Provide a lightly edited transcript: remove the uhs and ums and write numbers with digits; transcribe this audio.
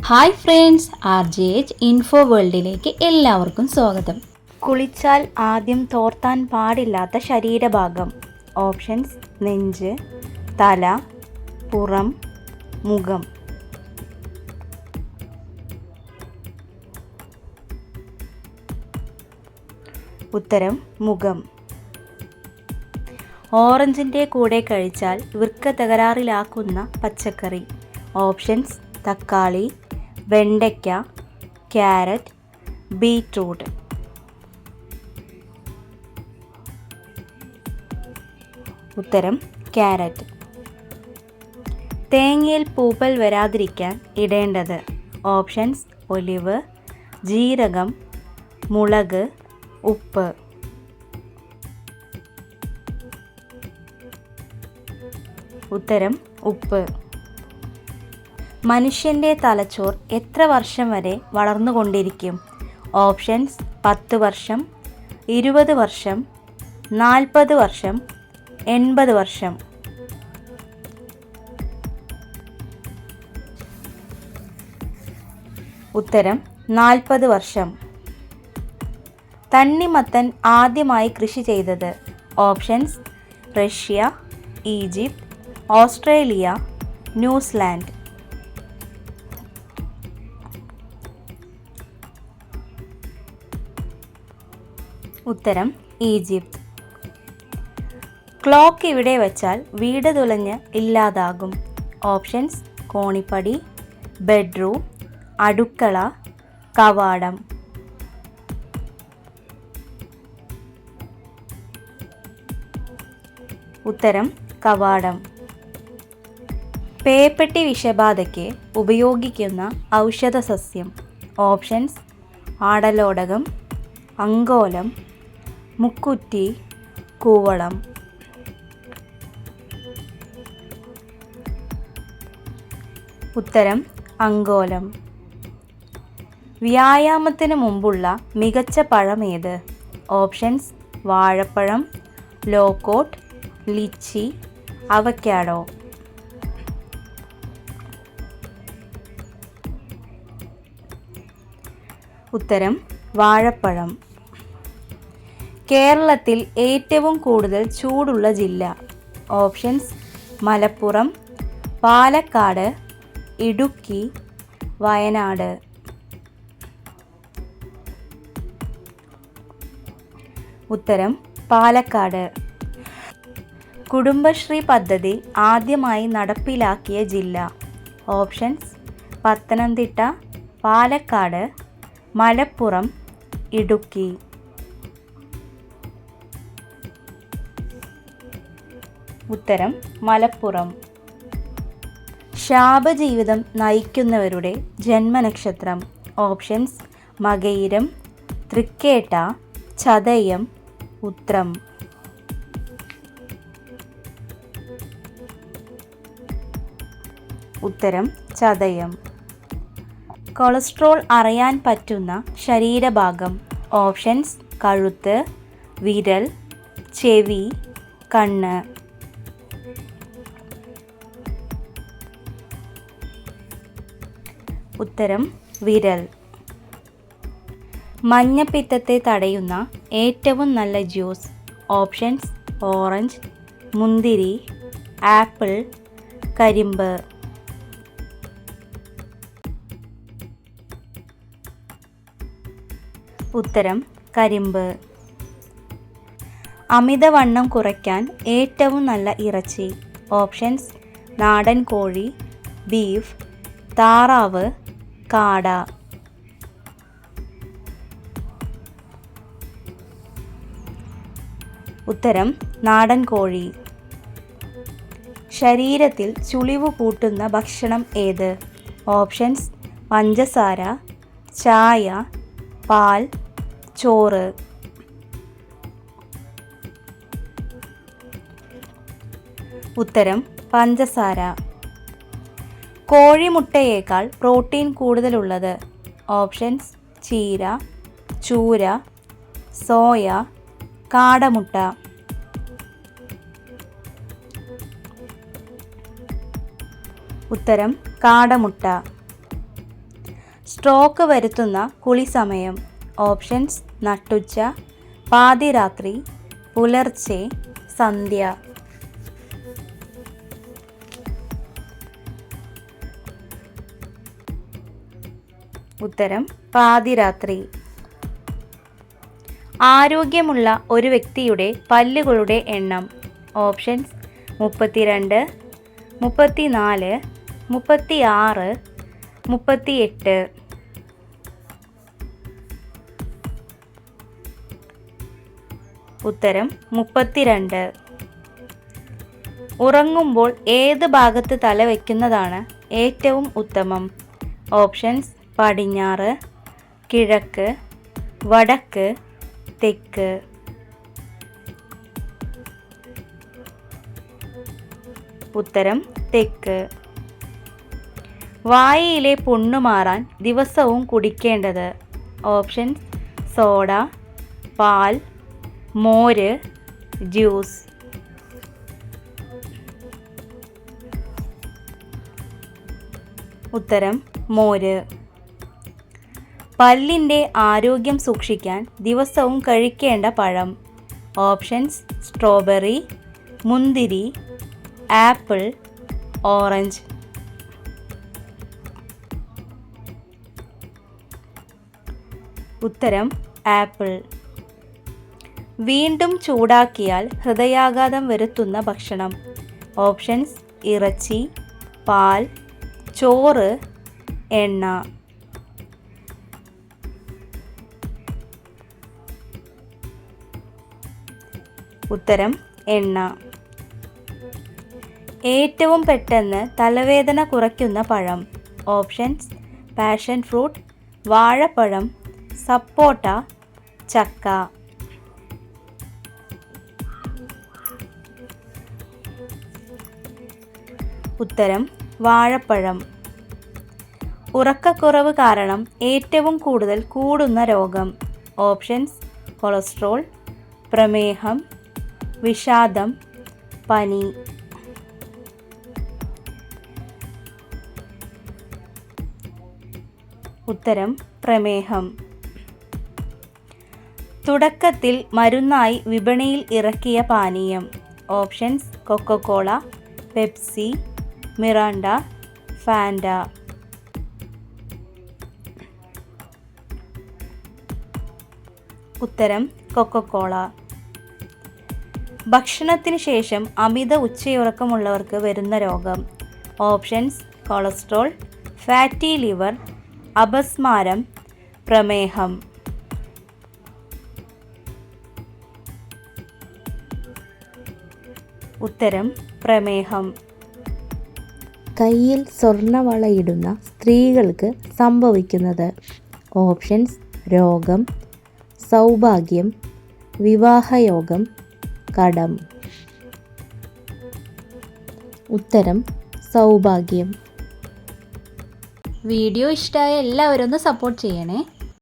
Hi friends, RJH info വേൾഡിലേക്ക് എല്ലാവർക്കും സ്വാഗതം. കുളിച്ചാൽ ആദ്യം തോർത്താൻ പാടില്ലാത്ത ശരീരഭാഗം. ഓപ്ഷൻസ്: നെഞ്ച്, തല, പുറം, മുഖം. ഉത്തരം മുഖം. ഓറഞ്ചിൻ്റെ കൂടെ കഴിച്ചാൽ വൃക്ക തകരാറിലാക്കുന്ന പച്ചക്കറി. ഓപ്ഷൻസ്: തക്കാളി, വെണ്ടയ്ക്ക, ക്യാരറ്റ്, ബീറ്റ്റൂട്ട്. ഉത്തരം ക്യാരറ്റ്. തേങ്ങയിൽ പൂപ്പൽ വരാതിരിക്കാൻ ഇടേണ്ടത്. ഓപ്ഷൻസ്: ഒലിവ്, ജീരകം, മുളക്, ഉപ്പ്. ഉത്തരം ഉപ്പ്. മനുഷ്യൻ്റെ തലച്ചോർ എത്ര വർഷം വരെ വളർന്നുകൊണ്ടിരിക്കും? ഓപ്ഷൻസ്: 10 വർഷം, 20 വർഷം, 40 വർഷം, 80 വർഷം. ഉത്തരം 40 വർഷം. തണ്ണിമത്തൻ ആദ്യമായി കൃഷി ചെയ്തത്. Options: Russia, Egypt, Australia, New Zealand. ഉത്തരം ഈജിപ്ത്. ക്ലോക്ക് ഇവിടെ വച്ചാൽ വീട് തുലഞ്ഞ് ഇല്ലാതാകും. ഓപ്ഷൻസ്: കോണിപ്പടി, ബെഡ്റൂം, അടുക്കള, കവാടം. ഉത്തരം കവാടം. പേപ്പട്ടി വിഷബാധയ്ക്ക് ഉപയോഗിക്കുന്ന ഔഷധ സസ്യം. ഓപ്ഷൻസ്: ആടലോടകം, അങ്കോലം, മുക്കുറ്റി, കൂവളം. ഉത്തരം അങ്കോലം. വ്യായാമത്തിന് മുമ്പുള്ള മികച്ച പഴം ഏത്? ഓപ്ഷൻസ്: വാഴപ്പഴം, ലോക്കോട്ട്, ലിച്ചി, അവക്കാഡോ. ഉത്തരം വാഴപ്പഴം. കേരളത്തിൽ ഏറ്റവും കൂടുതൽ ചൂടുള്ള ജില്ല. ഓപ്ഷൻസ്: മലപ്പുറം, പാലക്കാട്, ഇടുക്കി, വയനാട്. ഉത്തരം പാലക്കാട്. കുടുംബശ്രീ പദ്ധതി ആദ്യമായി നടപ്പിലാക്കിയ ജില്ല. ഓപ്ഷൻസ്: പത്തനംതിട്ട, പാലക്കാട്, മലപ്പുറം, ഇടുക്കി. ഉത്തരം മലപ്പുറം. ശാപജീവിതം നയിക്കുന്നവരുടെ ജന്മനക്ഷത്രം. ഓപ്ഷൻസ്: മകയിരം, തൃക്കേട്ട, ചതയം, ഉത്രം. ഉത്തരം ചതയം. കൊളസ്ട്രോൾ അറിയാൻ പറ്റുന്ന ശരീരഭാഗം. ഓപ്ഷൻസ്: കഴുത്ത്, വിരൽ, ചെവി, കണ്ണ്. ഉത്തരം വിരൽ. മഞ്ഞപ്പിത്തത്തെ തടയുന്ന ഏറ്റവും നല്ല ജ്യൂസ്. ഓപ്ഷൻസ്: ഓറഞ്ച്, മുന്തിരി, ആപ്പിൾ, കരിമ്പ്. ഉത്തരം കരിമ്പ്. അമിതവണ്ണം കുറയ്ക്കാൻ ഏറ്റവും നല്ല ഇറച്ചി. ഓപ്ഷൻസ്: നാടൻ കോഴി, ബീഫ്, താറാവ്, കാട. ഉത്തരം നാടൻ കോഴി. ശരീരത്തിൽ ചുളിവ് കൂട്ടുന്ന ഭക്ഷണം ഏത്? ഓപ്ഷൻസ്: പഞ്ചസാര, ചായ, പാൽ, ചോറ്. ഉത്തരം പഞ്ചസാര. കോഴിമുട്ടയേക്കാൾ പ്രോട്ടീൻ കൂടുതലുള്ളത്. ഓപ്ഷൻസ്: ചീര, ചൂര, സോയ, കാടമുട്ട. ഉത്തരം കാടമുട്ട. സ്ട്രോക്ക് വരുത്തുന്ന കുളി സമയം. ഓപ്ഷൻസ് നട്ടുച്ച, പാതിരാത്രി, പുലർച്ചെ, സന്ധ്യ. ഉത്തരം പാതിരാത്രി. ആരോഗ്യമുള്ള ഒരു വ്യക്തിയുടെ പല്ലുകളുടെ എണ്ണം. ഓപ്ഷൻസ് 32, 34, 36, 38. ഉത്തരം 32. ഉറങ്ങുമ്പോൾ ഏത് ഭാഗത്ത് തല വയ്ക്കുന്നതാണ് ഏറ്റവും ഉത്തമം? ഓപ്ഷൻസ് പടിഞ്ഞാറ്, കിഴക്ക്, വടക്ക്, തെക്ക്. ഉത്തരം തെക്ക്. വായയിലെ പുണ്ണു മാറാൻ ദിവസവും കുടിക്കേണ്ടത്. ഓപ്ഷൻസ് സോഡ, പാൽ, മോര്, ജ്യൂസ്. ഉത്തരം മോര്. പല്ലിൻ്റെ ആരോഗ്യം സൂക്ഷിക്കാൻ ദിവസവും കഴിക്കേണ്ട പഴം. ഓപ്ഷൻസ് സ്ട്രോബെറി, മുന്തിരി, ആപ്പിൾ, ഓറഞ്ച്. ഉത്തരം ആപ്പിൾ. വീണ്ടും ചൂടാക്കിയാൽ ഹൃദയാഘാതം വരുത്തുന്ന ഭക്ഷണം. ഓപ്ഷൻസ് ഇറച്ചി, പാൽ, ചോറ്, എണ്ണ. ഉത്തരം എണ്ണ. ഏറ്റവും പെട്ടെന്ന് തലവേദന കുറയ്ക്കുന്ന പഴം. ഓപ്ഷൻസ് പാഷൻ ഫ്രൂട്ട്, വാഴപ്പഴം, സപ്പോട്ട, ചക്ക. ഉത്തരം വാഴപ്പഴം. ഉറക്കക്കുറവ് കാരണം ഏറ്റവും കൂടുതൽ കൂടുന്ന രോഗം. ഓപ്ഷൻസ് കൊളസ്ട്രോൾ, പ്രമേഹം, വിഷാദം, പനി. ഉത്തരം പ്രമേഹം. തുടക്കത്തിൽ മരുന്നായി വിപണിയിൽ ഇറക്കിയ പാനീയം. Options Coca Cola, Pepsi, Miranda, Fanta. ഉത്തരം കൊക്കോകോള. ഭക്ഷണത്തിന് ശേഷം അമിത ഉച്ചയുറക്കമുള്ളവർക്ക് വരുന്ന രോഗം. ഓപ്ഷൻസ് കൊളസ്ട്രോൾ, ഫാറ്റി ലിവർ, അപസ്മാരം, പ്രമേഹം. ഉത്തരം പ്രമേഹം. കയ്യിൽ സ്വർണ്ണവളയിടുന്ന സ്ത്രീകൾക്ക് സംഭവിക്കുന്നത്. ഓപ്ഷൻസ് രോഗം, സൗഭാഗ്യം, വിവാഹയോഗം, കടം. ഉത്തരം സൗഭാഗ്യം. വീഡിയോ ഇഷ്ടമായ എല്ലാവരും ഒന്ന് സപ്പോർട്ട് ചെയ്യണേ.